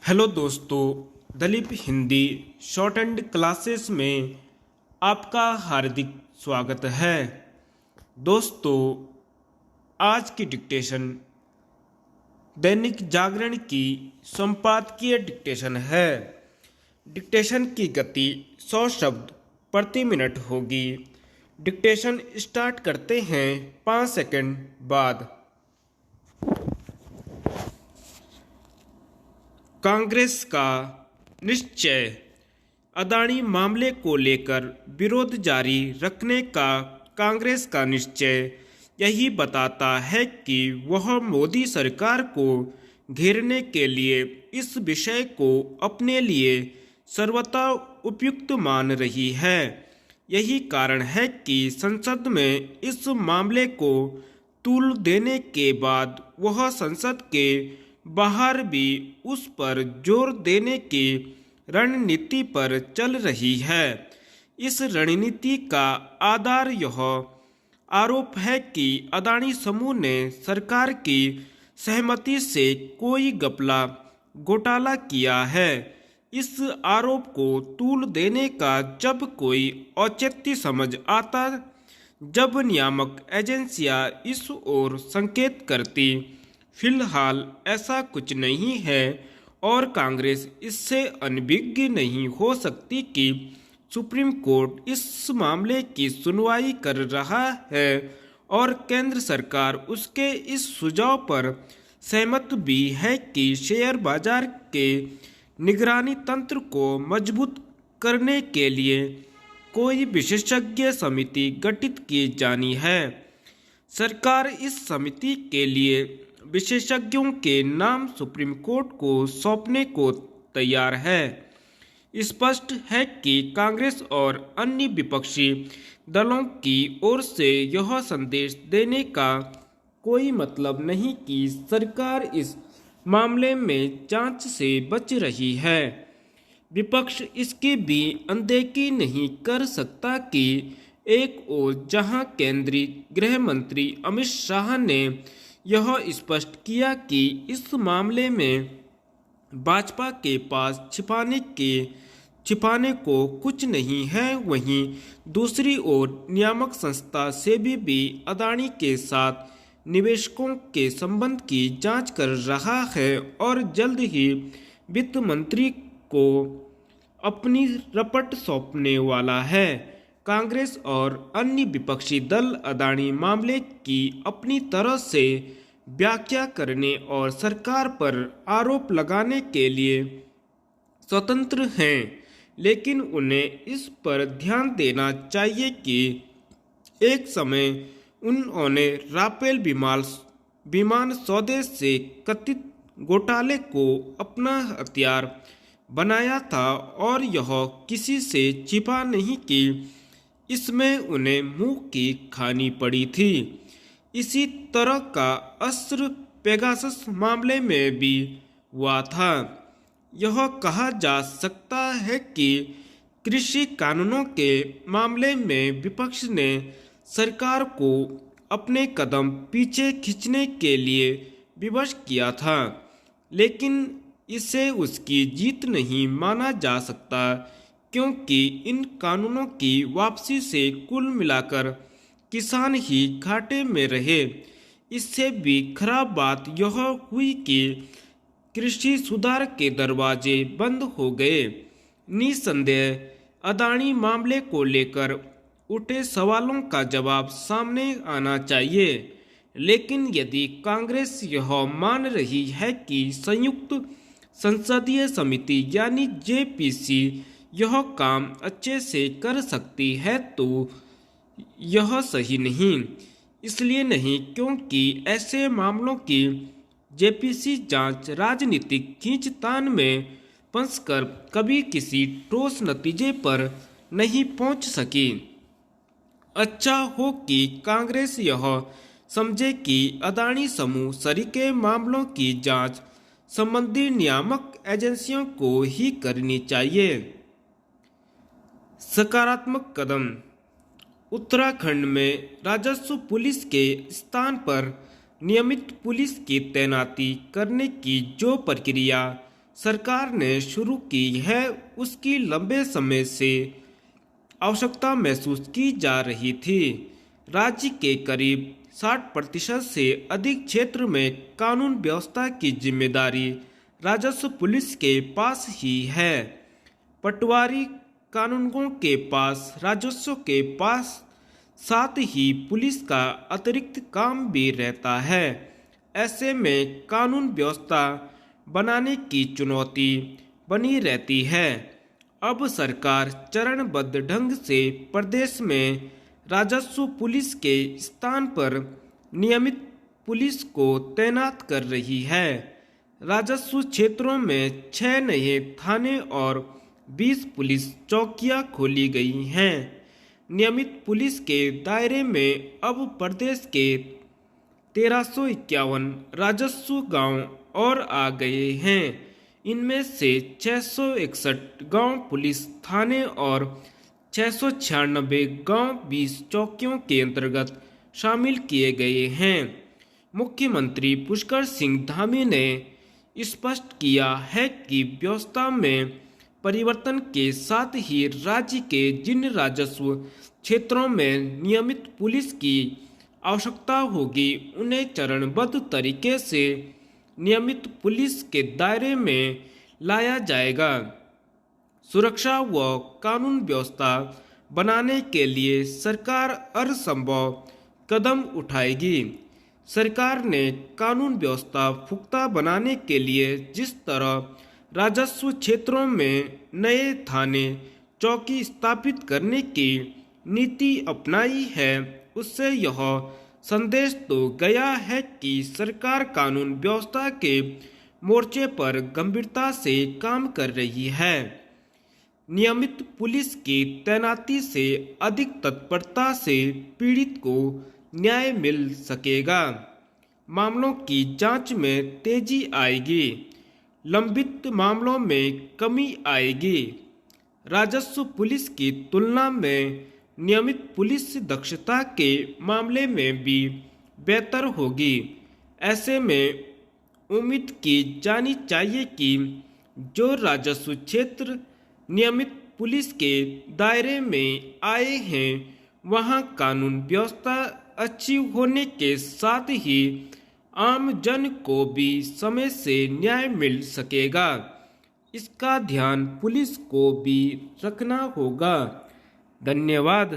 Hello दोस्तों, Dalip Hindi short and classes में आपका हार्दिक स्वागत है। दोस्तों, आज की डिक्टेशन दैनिक जागरण की संपादकीय डिक्टेशन है। डिक्टेशन की गति 100 शब्द प्रति मिनट होगी। डिक्टेशन स्टार्ट करते हैं 5 सेकंड बाद। कांग्रेस का निश्चय। अदानी मामले को लेकर विरोध जारी रखने का कांग्रेस का निश्चय यही बताता है कि वह मोदी सरकार को घेरने के लिए इस विषय को अपने लिए सर्वथा उपयुक्त मान रही है। यही कारण है कि संसद में इस मामले को तूल देने के बाद वह संसद के बाहर भी उस पर जोर देने की रणनीति पर चल रही है। इस रणनीति का आधार यह आरोप है कि अदानी समूह ने सरकार की सहमति से कोई घपला घोटाला किया है। इस आरोप को तूल देने का जब कोई औचित्य समझ आता, जब नियामक एजेंसियां इस ओर संकेत करती, फिलहाल ऐसा कुछ नहीं है और कांग्रेस इससे अनभिज्ञ नहीं हो सकती कि सुप्रीम कोर्ट इस मामले की सुनवाई कर रहा है और केंद्र सरकार उसके इस सुझाव पर सहमत भी है कि शेयर बाजार के निगरानी तंत्र को मजबूत करने के लिए कोई विशेषज्ञ समिति गठित की जानी है। सरकार इस समिति के लिए विशेषज्ञों के नाम सुप्रीम कोर्ट को सौंपने को तैयार है। स्पष्ट है कि कांग्रेस और अन्य विपक्षी दलों की ओर से यह संदेश देने का कोई मतलब नहीं कि सरकार इस मामले में जांच से बच रही है। विपक्ष इसकी भी अनदेखी नहीं कर सकता कि एक ओर जहां केंद्रीय गृह मंत्री अमित शाह ने यह स्पष्ट किया कि इस मामले में भाजपा के पास छिपाने को कुछ नहीं है, वहीं दूसरी ओर नियामक संस्था सेबी भी अदानी के साथ निवेशकों के संबंध की जांच कर रहा है और जल्द ही वित्त मंत्री को अपनी रपट सौंपने वाला है। कांग्रेस और अन्य विपक्षी दल अदानी मामले की अपनी तरह से व्याख्या करने और सरकार पर आरोप लगाने के लिए स्वतंत्र हैं, लेकिन उन्हें इस पर ध्यान देना चाहिए कि एक समय उन्होंने राफेल विमान सौदे से कथित घोटाले को अपना हथियार बनाया था और यह किसी से छिपा नहीं कि इसमें उन्हें मुंह की खानी पड़ी थी। इसी तरह का असर पेगासस मामले में भी हुआ था। यह कहा जा सकता है कि कृषि कानूनों के मामले में विपक्ष ने सरकार को अपने कदम पीछे खींचने के लिए विवश किया था, लेकिन इसे उसकी जीत नहीं माना जा सकता क्योंकि इन कानूनों की वापसी से कुल मिलाकर किसान ही घाटे में रहे। इससे भी खराब बात यह हुई कि कृषि सुधार के दरवाजे बंद हो गए। निसंदेह अदानी मामले को लेकर उठे सवालों का जवाब सामने आना चाहिए, लेकिन यदि कांग्रेस यह मान रही है कि संयुक्त संसदीय समिति यानी जेपीसी यह काम अच्छे से कर सकती है तो यह सही नहीं। इसलिए नहीं क्योंकि ऐसे मामलों की जेपीसी जांच राजनीतिक खींचतान में फंसकर कभी किसी ठोस नतीजे पर नहीं पहुंच सकी। अच्छा हो कि कांग्रेस यह समझे कि अदानी समूह सरीके मामलों की जांच संबंधी नियामक एजेंसियों को ही करनी चाहिए। सकारात्मक कदम। उत्तराखंड में राजस्व पुलिस के स्थान पर नियमित पुलिस की तैनाती करने की जो प्रक्रिया सरकार ने शुरू की है, उसकी लंबे समय से आवश्यकता महसूस की जा रही थी। राज्य के करीब 60% से अधिक क्षेत्र में कानून व्यवस्था की जिम्मेदारी राजस्व पुलिस के पास ही है। पटवारी कानूनगों के पास राजस्व के पास साथ ही पुलिस का अतिरिक्त काम भी रहता है। ऐसे में कानून व्यवस्था बनाने की चुनौती बनी रहती है। अब सरकार चरणबद्ध ढंग से प्रदेश में राजस्व पुलिस के स्थान पर नियमित पुलिस को तैनात कर रही है। राजस्व क्षेत्रों में 6 नए थाने और 20 पुलिस चौकियां खोली गई हैं। नियमित पुलिस के दायरे में अब प्रदेश के 1351 राजस्व गांव और आ गए हैं। इनमें से 661 गांव पुलिस थाने और 696 गांव 20 चौकियों के अंतर्गत शामिल किए गए हैं। मुख्यमंत्री पुष्कर सिंह धामी ने स्पष्ट किया है कि व्यवस्था में परिवर्तन के साथ ही राज्य के जिन राजस्व क्षेत्रों में नियमित पुलिस की आवश्यकता होगी, उन्हें चरणबद्ध तरीके से नियमित पुलिस के दायरे में लाया जाएगा। सुरक्षा व कानून व्यवस्था बनाने के लिए सरकार हर संभव कदम उठाएगी। सरकार ने कानून व्यवस्था पुख्ता बनाने के लिए जिस तरह राजस्व क्षेत्रों में नए थाने चौकी स्थापित करने की नीति अपनाई है, उससे यह संदेश तो गया है कि सरकार कानून व्यवस्था के मोर्चे पर गंभीरता से काम कर रही है। नियमित पुलिस की तैनाती से अधिक तत्परता से पीड़ित को न्याय मिल सकेगा। मामलों की जांच में तेजी आएगी, लंबित मामलों में कमी आएगी। राजस्व पुलिस की तुलना में नियमित पुलिस दक्षता के मामले में भी बेहतर होगी। ऐसे में उम्मीद की जानी चाहिए कि जो राजस्व क्षेत्र नियमित पुलिस के दायरे में आए हैं, वहां कानून व्यवस्था अच्छी होने के साथ ही आम जन को भी समय से न्याय मिल सकेगा। इसका ध्यान पुलिस को भी रखना होगा। धन्यवाद।